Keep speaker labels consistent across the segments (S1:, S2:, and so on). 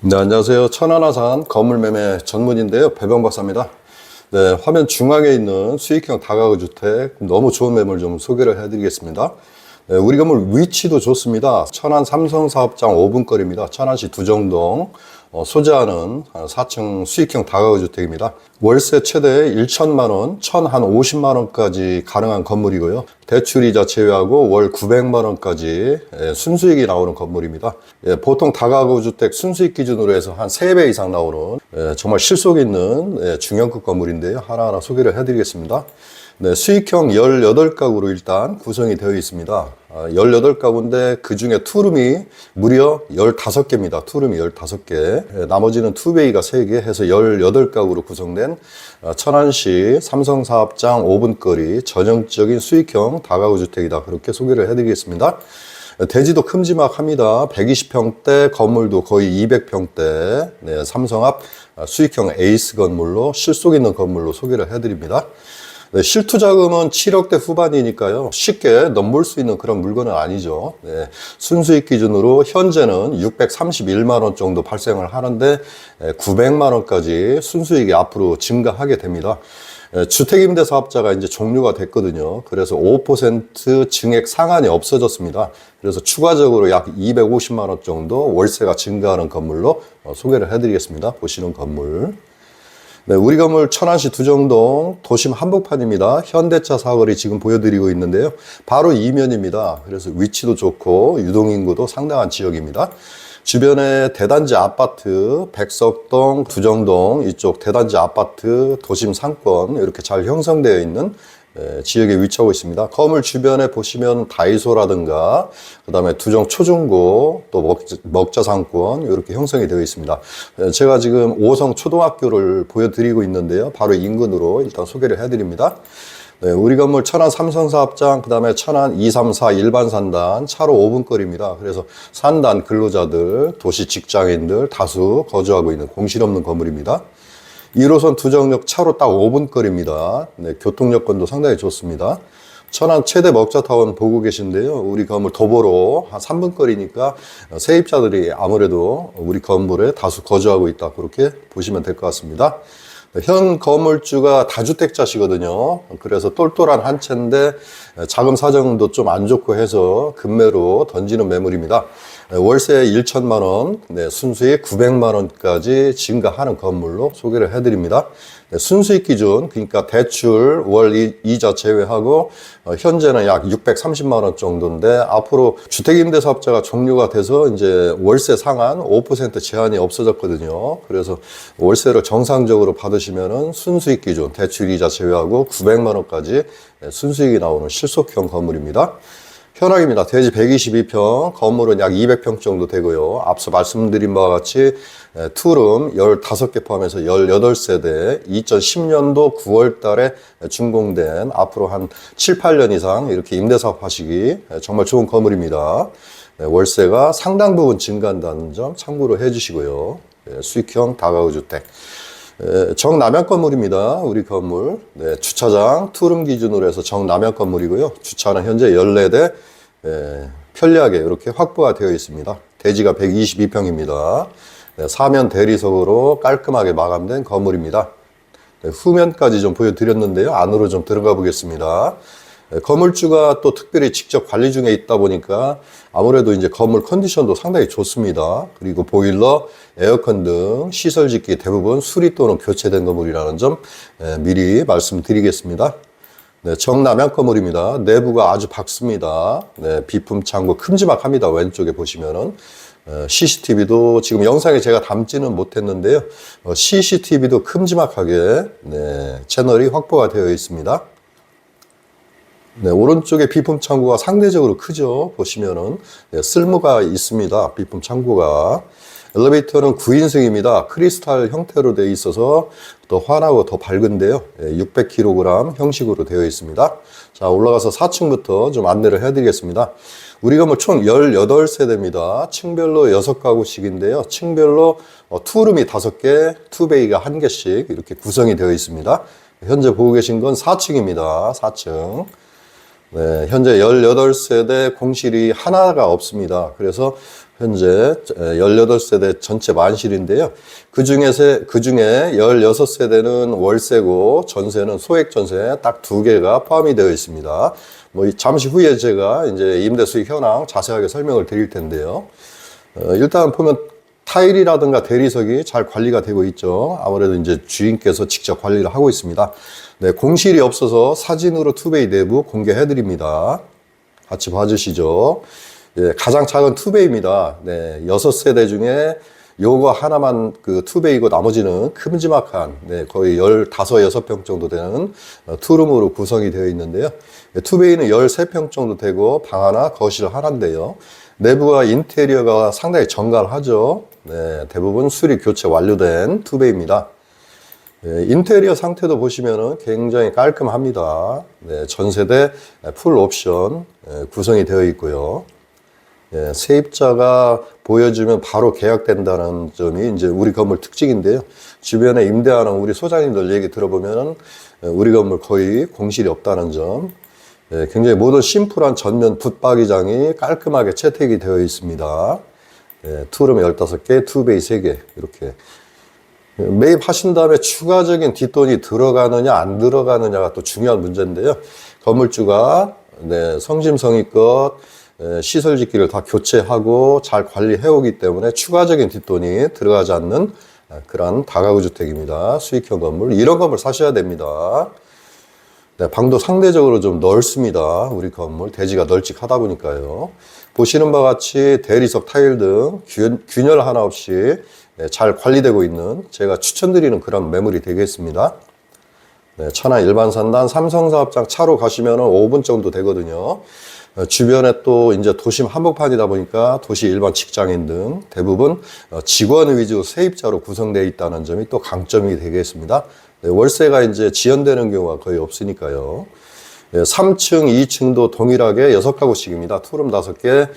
S1: 네, 안녕하세요. 천안아산 건물 매매 전문인데요. 배병 박사입니다. 네, 화면 중앙에 있는 수익형 다가구 주택 너무 좋은 매물 좀 소개를 해드리겠습니다. 네, 우리 건물 위치도 좋습니다. 천안 삼성사업장 5분 거리입니다. 천안시 두정동 소재하는 4층 수익형 다가구 주택입니다. 월세 최대 1천만 원, 1,050만 원까지 가능한 건물이고요. 대출이자 제외하고 월 900만 원까지 순수익이 나오는 건물입니다. 보통 다가구 주택 순수익 기준으로 해서 한 3배 이상 나오는 정말 실속 있는 중형급 건물인데요. 하나하나 소개를 해드리겠습니다. 네, 수익형 18가구로 일단 구성이 되어 있습니다. 18가구인데 그 중에 투룸이 무려 15개입니다. 투룸이 15개. 나머지는 투베이가 3개 해서 18가구로 구성된 천안시 삼성사업장 5분 거리 전형적인 수익형 다가구 주택이다. 그렇게 소개를 해드리겠습니다. 대지도 큼지막합니다. 120평대, 건물도 거의 200평대, 네, 삼성 앞 수익형 에이스 건물로 실속 있는 건물로 소개를 해드립니다. 네, 실투자금은 7억대 후반이니까요. 쉽게 넘볼 수 있는 그런 물건은 아니죠. 네, 순수익 기준으로 현재는 631만 원 정도 발생을 하는데 900만 원까지 순수익이 앞으로 증가하게 됩니다. 주택임대사업자가 이제 종료가 됐거든요. 그래서 5% 증액 상한이 없어졌습니다. 그래서 추가적으로 약 250만 원 정도 월세가 증가하는 건물로 소개를 해드리겠습니다. 보시는 건물. 네, 우리 건물 천안시 두정동 도심 한복판입니다. 현대차 사거리 지금 보여드리고 있는데요. 바로 이면입니다. 그래서 위치도 좋고 유동인구도 상당한 지역입니다. 주변에 대단지 아파트, 백석동, 두정동 이쪽 대단지 아파트, 도심 상권 이렇게 잘 형성되어 있는 지역에 위치하고 있습니다. 건물 주변에 보시면 다이소라든가 그 다음에 두정 초중고 또 먹자 상권 이렇게 형성이 되어 있습니다. 제가 지금 오성 초등학교를 보여드리고 있는데요. 바로 인근으로 일단 소개를 해드립니다. 네, 우리 건물 천안 삼성사업장, 그 다음에 천안 234 일반산단 차로 5분 거리입니다. 그래서 산단 근로자들, 도시 직장인들 다수 거주하고 있는 공실 없는 건물입니다. 1호선 두정역 차로 딱 5분 거리입니다. 네, 교통 여건도 상당히 좋습니다. 천안 최대 먹자타운 보고 계신데요. 우리 건물 도보로 한 3분 거리니까 세입자들이 아무래도 우리 건물에 다수 거주하고 있다. 그렇게 보시면 될 것 같습니다. 현 건물주가 다주택자시거든요. 그래서 똘똘한 한 채인데 자금 사정도 좀 안 좋고 해서 급매로 던지는 매물입니다. 월세 1천만 원, 네, 순수익 900만 원까지 증가하는 건물로 소개를 해드립니다. 네, 순수익 기준, 그러니까 대출 월 이자 제외하고 현재는 약 630만 원 정도인데 앞으로 주택임대사업자가 종료가 돼서 이제 월세 상한 5% 제한이 없어졌거든요. 그래서 월세를 정상적으로 받으시면은 순수익 기준 대출 이자 제외하고 900만 원까지 순수익이 나오는 실속형 건물입니다. 현황입니다. 대지 122평, 건물은 약 200평 정도 되고요. 앞서 말씀드린 바와 같이 투룸 15개 포함해서 18세대, 2010년도 9월 달에 준공된 앞으로 한 7, 8년 이상 이렇게 임대사업 하시기 정말 좋은 건물입니다. 월세가 상당 부분 증가한다는 점 참고로 해주시고요. 수익형 다가구 주택. 정남향 건물입니다. 우리 건물. 네, 주차장 투룸 기준으로 해서 정남향 건물이고요. 주차는 현재 14대 편리하게 이렇게 확보가 되어 있습니다. 대지가 122평입니다. 네, 사면 대리석으로 깔끔하게 마감된 건물입니다. 네, 후면까지 좀 보여드렸는데요. 안으로 좀 들어가 보겠습니다. 건물주가 또 특별히 직접 관리 중에 있다 보니까 아무래도 이제 건물 컨디션도 상당히 좋습니다. 그리고 보일러, 에어컨 등 시설짓기 대부분 수리 또는 교체된 건물이라는 점 미리 말씀드리겠습니다. 네, 정남향 건물입니다. 내부가 아주 밝습니다. 네, 비품 창고 큼지막합니다. 왼쪽에 보시면은 CCTV도 지금 영상에 제가 담지는 못했는데요. CCTV도 큼지막하게 채널이 확보가 되어 있습니다. 네, 오른쪽에 비품 창고가 상대적으로 크죠. 보시면은 쓸모가 있습니다. 비품 창고가. 엘리베이터는 9인승입니다. 크리스탈 형태로 되어 있어서 더 환하고 더 밝은데요. 600kg 형식으로 되어 있습니다. 자, 올라가서 4층부터 좀 안내를 해드리겠습니다. 우리 건물 총 18세대입니다. 층별로 6가구씩인데요. 층별로 투룸이 5개, 투베이가 1개씩 이렇게 구성이 되어 있습니다. 현재 보고 계신 건 4층입니다. 4층. 네, 현재 18세대 공실이 하나가 없습니다. 그래서 현재 18세대 전체 만실인데요. 그 중에 16세대는 월세고 전세는 소액 전세 딱 2개가 포함이 되어 있습니다. 뭐 잠시 후에 제가 이제 임대 수익 현황 자세하게 설명을 드릴 텐데요. 일단 보면 타일이라든가 대리석이 잘 관리가 되고 있죠. 아무래도 이제 주인께서 직접 관리를 하고 있습니다. 네, 공실이 없어서 사진으로 투베이 내부 공개해 드립니다. 같이 봐주시죠. 예, 가장 작은 투베이입니다. 네, 6세대 중에 요거 하나만 그 투베이고 나머지는 큼지막한, 네, 거의 15, 6평 정도 되는 투룸으로 구성이 되어 있는데요. 투베이는 13평 정도 되고 방 하나, 거실 하나인데요. 내부와 인테리어가 상당히 정갈하죠. 네, 대부분 수리 교체 완료된 투베이입니다. 네, 인테리어 상태도 보시면은 굉장히 깔끔합니다. 네, 전세대 풀 옵션 구성이 되어 있고요. 예, 세입자가 보여주면 바로 계약된다는 점이 이제 우리 건물 특징인데요. 주변에 임대하는 우리 소장님들 얘기 들어보면 우리 건물 거의 공실이 없다는 점. 예, 굉장히 모든 심플한 전면 붙박이장이 깔끔하게 채택이 되어 있습니다. 예, 투룸 15개, 투베이 3개 이렇게. 매입하신 다음에 추가적인 뒷돈이 들어가느냐 안 들어가느냐가 또 중요한 문제인데요. 건물주가 네, 성심성의껏 시설 짓기를 다 교체하고 잘 관리해 오기 때문에 추가적인 뒷돈이 들어가지 않는 그런 다가구 주택입니다. 수익형 건물. 이런 건물 사셔야 됩니다. 네, 방도 상대적으로 좀 넓습니다. 우리 건물. 대지가 널찍하다 보니까요. 보시는 바와 같이 대리석 타일 등 균열 하나 없이 잘 관리되고 있는 제가 추천드리는 그런 매물이 되겠습니다. 네, 천안 일반산단 삼성사업장 차로 가시면 5분 정도 되거든요. 주변에 또 이제 도심 한복판이다 보니까 도시 일반 직장인 등 대부분 직원 위주 세입자로 구성되어 있다는 점이 또 강점이 되겠습니다. 네, 월세가 이제 지연되는 경우가 거의 없으니까요. 3층, 2층도 동일하게 6가구씩입니다. 투룸 5개,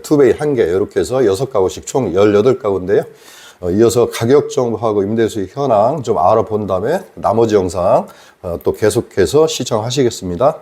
S1: 투베이 1개 이렇게 해서 6가구씩 총 18가구인데요. 이어서 가격 정보하고 임대수익 현황 좀 알아본 다음에 나머지 영상 또 계속해서 시청하시겠습니다.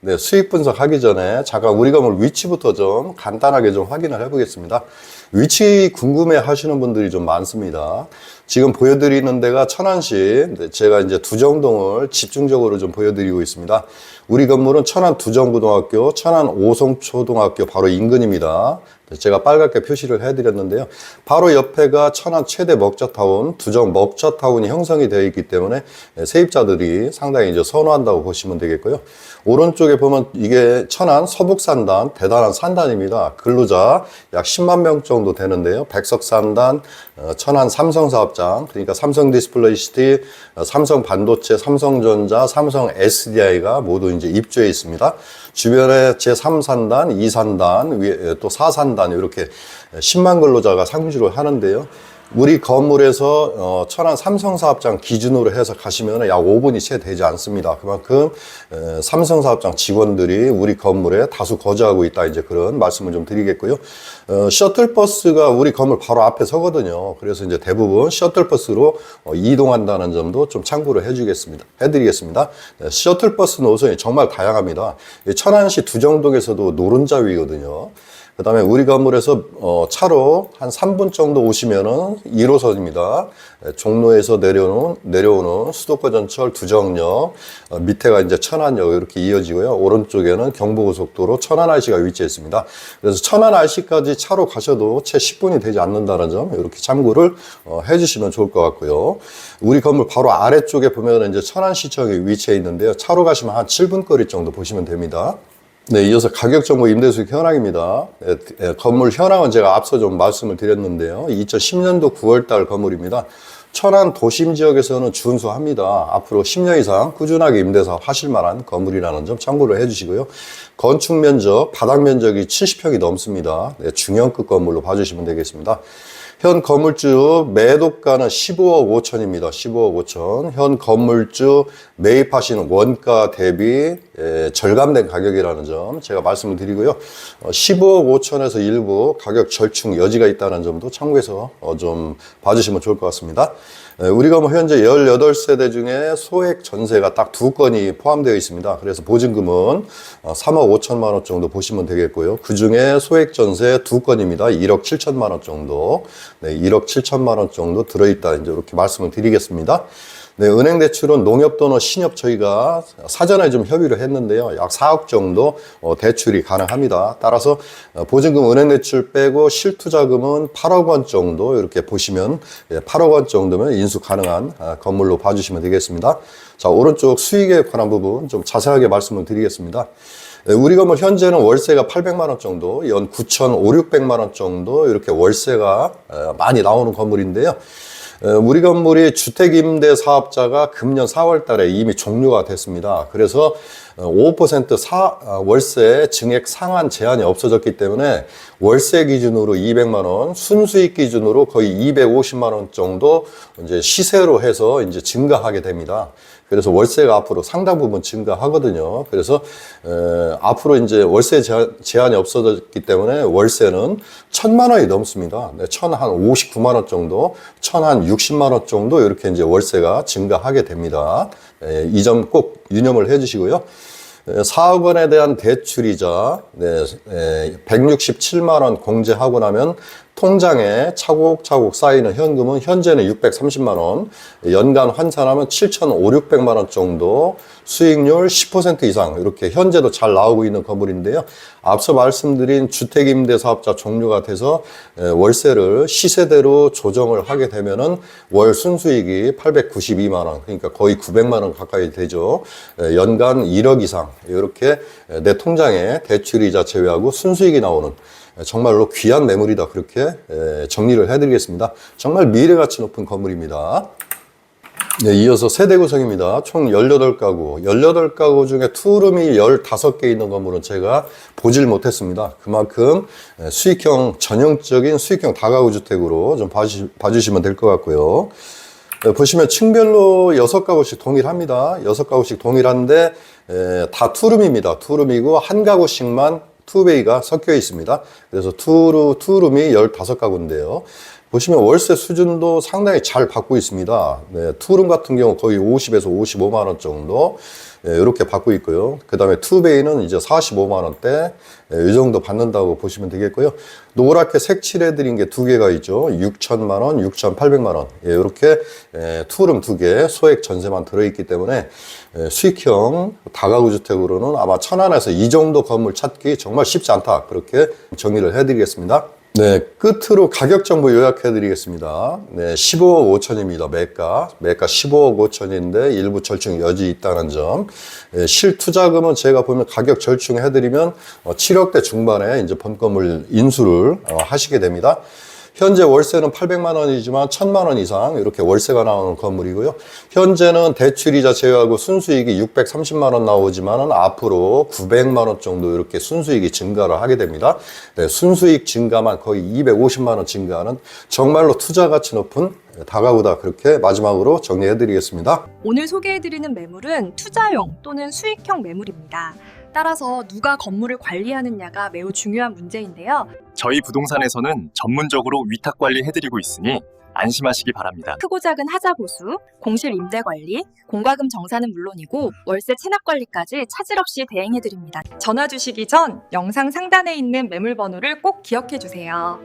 S1: 네, 수익 분석하기 전에 잠깐 우리 건물 위치부터 좀 간단하게 좀 확인을 해보겠습니다. 위치 궁금해 하시는 분들이 좀 많습니다. 지금 보여드리는 데가 천안시, 제가 이제 두정동을 집중적으로 좀 보여드리고 있습니다. 우리 건물은 천안 두정고등학교, 천안 오송초등학교 바로 인근입니다. 제가 빨갛게 표시를 해드렸는데요. 바로 옆에가 천안 최대 먹자타운, 두정 먹자타운이 형성이 되어 있기 때문에 세입자들이 상당히 이제 선호한다고 보시면 되겠고요. 오른쪽에 보면 이게 천안 서북산단, 대단한 산단입니다. 근로자 약 10만 명 정도 되는데요. 백석산단, 천안 삼성사업장, 그러니까 삼성디스플레이시티, 삼성반도체, 삼성전자, 삼성 SDI가 모두 이제 입주해 있습니다. 주변에 제3산단, 2산단, 위에 또 4산단 이렇게 10만 근로자가 상주를 하는데요. 우리 건물에서 천안 삼성사업장 기준으로 해서 가시면 약 5분이 채 되지 않습니다. 그만큼 삼성사업장 직원들이 우리 건물에 다수 거주하고 있다, 이제 그런 말씀을 좀 드리겠고요. 셔틀버스가 우리 건물 바로 앞에 서거든요. 그래서 이제 대부분 셔틀버스로 이동한다는 점도 좀 참고를 해드리겠습니다. 셔틀버스 노선이 정말 다양합니다. 천안시 두정동에서도 노른자위거든요. 그 다음에 우리 건물에서 차로 한 3분 정도 오시면은 1호선입니다. 종로에서 내려오는 수도권전철 두정역, 밑에가 이제 천안역 이렇게 이어지고요. 오른쪽에는 경부고속도로 천안RC가 위치해 있습니다. 그래서 천안RC까지 차로 가셔도 채 10분이 되지 않는다는 점 이렇게 참고를 해주시면 좋을 것 같고요. 우리 건물 바로 아래쪽에 보면 이제 천안시청이 위치해 있는데요. 차로 가시면 한 7분 거리 정도 보시면 됩니다. 네, 이어서 가격 정보 임대수익 현황입니다. 건물 현황은 제가 앞서 좀 말씀을 드렸는데요. 2010년도 9월달 건물입니다. 천안 도심 지역에서는 준수합니다. 앞으로 10년 이상 꾸준하게 임대사업 하실 만한 건물이라는 점 참고를 해주시고요. 건축 면적, 바닥 면적이 70평이 넘습니다. 네, 중형급 건물로 봐주시면 되겠습니다. 현 건물주 매도가는 15억 5천입니다. 15억 5천. 현 건물주 매입하시는 원가 대비 절감된 가격이라는 점 제가 말씀을 드리고요. 15억 5천에서 일부 가격 절충 여지가 있다는 점도 참고해서 좀 봐주시면 좋을 것 같습니다. 우리가 뭐 현재 18세대 중에 소액 전세가 딱 2건이 포함되어 있습니다. 그래서 보증금은 3억 5천만 원 정도 보시면 되겠고요. 그 중에 소액 전세 2건입니다. 1억 7천만 원 정도. 네, 1억 7천만 원 정도 들어있다. 이제 이렇게 말씀을 드리겠습니다. 네, 은행 대출은 농협 또는 신협 저희가 사전에 좀 협의를 했는데요. 약 4억 정도 대출이 가능합니다. 따라서 보증금 은행 대출 빼고 실투자금은 8억 원 정도 이렇게 보시면 8억 원 정도면 인수 가능한 건물로 봐주시면 되겠습니다. 자, 오른쪽 수익에 관한 부분 좀 자세하게 말씀을 드리겠습니다. 우리 건물 현재는 월세가 800만 원 정도, 연 9,500~600만 원 정도 이렇게 월세가 많이 나오는 건물인데요. 우리 건물이 주택임대사업자가 금년 4월 달에 이미 종료가 됐습니다. 그래서 5% 월세 증액 상한 제한이 없어졌기 때문에 월세 기준으로 200만 원, 순수익 기준으로 거의 250만 원 정도 이제 시세로 해서 이제 증가하게 됩니다. 그래서 월세가 앞으로 상당 부분 증가하거든요. 그래서 앞으로 이제 월세 제한이 없어졌기 때문에 월세는 1,000만 원이 넘습니다. 네, 1,059만 원 정도, 1,060만 원 정도 이렇게 이제 월세가 증가하게 됩니다. 이 점 꼭 유념을 해주시고요. 4억 원에 대한 대출이자 167만 원 공제하고 나면 통장에 차곡차곡 쌓이는 현금은 현재는 630만 원, 연간 환산하면 7,500~600만 원 정도, 수익률 10% 이상 이렇게 현재도 잘 나오고 있는 건물인데요. 앞서 말씀드린 주택임대사업자 종료가 돼서 월세를 시세대로 조정을 하게 되면은 월 순수익이 892만 원, 그러니까 거의 900만 원 가까이 되죠. 연간 1억 이상 이렇게 내 통장에 대출이자 제외하고 순수익이 나오는 정말로 귀한 매물이다, 그렇게 정리를 해드리겠습니다. 정말 미래가치 높은 건물입니다. 네, 이어서 세대 구성입니다. 총 18가구. 18가구 중에 투룸이 15개 있는 건물은 제가 보질 못했습니다. 그만큼 수익형, 전형적인 수익형 다가구 주택으로 좀 봐주시면 될 것 같고요. 보시면 층별로 6가구씩 동일합니다. 6가구씩 동일한데 다 투룸입니다. 투룸이고 한 가구씩만 투베이가 섞여 있습니다. 그래서 투룸이 15가구인데요. 보시면 월세 수준도 상당히 잘 받고 있습니다. 네, 투룸 같은 경우 거의 50에서 55만 원 정도 이렇게 받고 있고요. 그 다음에 투베이는 이제 45만 원대 이 정도 받는다고 보시면 되겠고요. 노랗게 색칠해드린 게 2개가 있죠. 6천만 원, 6,800만 원 이렇게 투룸 2개 소액 전세만 들어있기 때문에 수익형 다가구 주택으로는 아마 천안에서 이 정도 건물 찾기 정말 쉽지 않다, 그렇게 정리를 해드리겠습니다. 네, 끝으로 가격 정보 요약해 드리겠습니다. 네, 15억 5천입니다. 매가 15억 5천인데 일부 절충 여지 있다는 점. 실투자금은 제가 보면 가격 절충해 드리면 7억대 중반에 이제 본건물 인수를 하시게 됩니다. 현재 월세는 800만 원이지만 1,000만 원 이상 이렇게 월세가 나오는 건물이고요. 현재는 대출이자 제외하고 순수익이 630만 원 나오지만 앞으로 900만 원 정도 이렇게 순수익이 증가를 하게 됩니다. 네, 순수익 증가만 거의 250만 원 증가하는 정말로 투자 가치 높은 다가구다, 그렇게 마지막으로 정리해 드리겠습니다.
S2: 오늘 소개해드리는 매물은 투자용 또는 수익형 매물입니다. 따라서 누가 건물을 관리하느냐가 매우 중요한 문제인데요.
S3: 저희 부동산에서는 전문적으로 위탁 관리해드리고 있으니 안심하시기 바랍니다.
S2: 크고 작은 하자 보수, 공실 임대 관리, 공과금 정산은 물론이고 월세 체납 관리까지 차질 없이 대행해드립니다. 전화 주시기 전 영상 상단에 있는 매물 번호를 꼭 기억해 주세요.